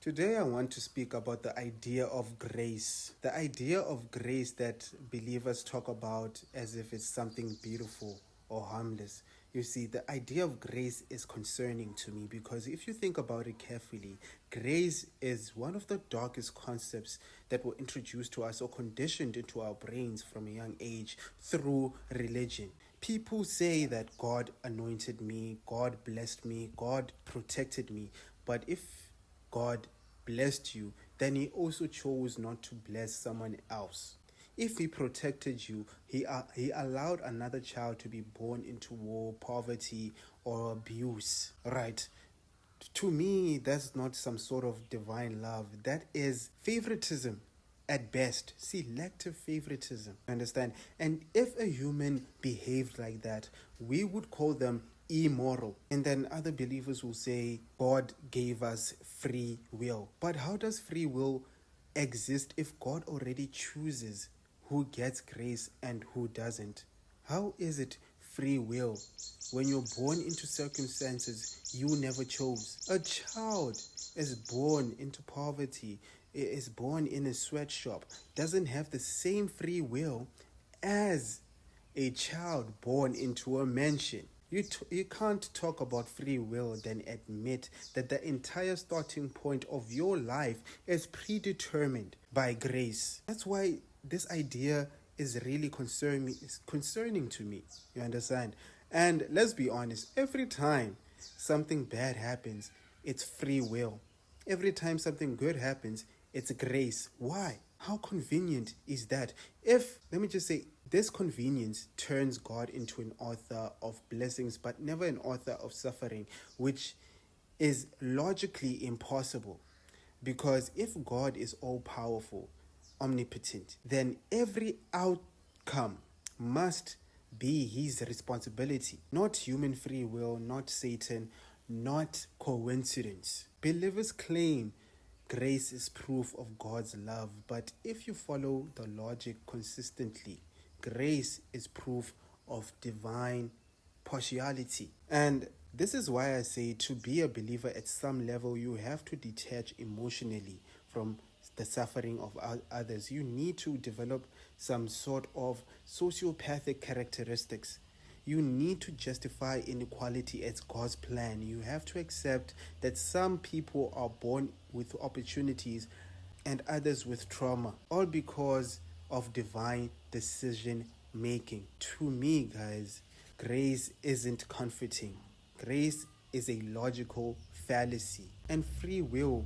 Today I want to speak about the idea of grace. The idea of grace that believers talk about as if it's something beautiful or harmless. You see, the idea of grace is concerning to me because if you think about it carefully, grace is one of the darkest concepts that were introduced to us or conditioned into our brains from a young age through religion. People say that God anointed me, God blessed me, God protected me, but if God blessed you, then he also chose not to bless someone else. If he protected you, he allowed another child to be born into war, poverty, or abuse, right? To me, that's not some sort of divine love. That is favoritism at best, selective favoritism. Understand? And if a human behaved like that, we would call them immoral. And then other believers will say God gave us free will. But how does free will exist if God already chooses who gets grace and who doesn't? How is it free will when you're born into circumstances you never chose? A child is born into poverty, is born in a sweatshop, doesn't have the same free will as a child born into a mansion. You can't talk about free will then admit that the entire starting point of your life is predetermined by grace. That's why this idea is really concerning to me. You understand? And let's be honest, every time something bad happens, it's free will. Every time something good happens, it's grace. Why? How convenient is that? Let me just say, this convenience turns God into an author of blessings, but never an author of suffering, which is logically impossible. Because if God is all-powerful, omnipotent, then every outcome must be his responsibility, not human free will, not Satan, not coincidence. Believers claim grace is proof of God's love, but if you follow the logic consistently, grace is proof of divine partiality. And this is why I say to be a believer at some level, you have to detach emotionally from the suffering of others. You need to develop some sort of sociopathic characteristics. You need to justify inequality as God's plan. You have to accept that some people are born with opportunities and others with trauma, all because of divine decision making. To me, guys, grace isn't comforting. Grace is a logical fallacy, and free will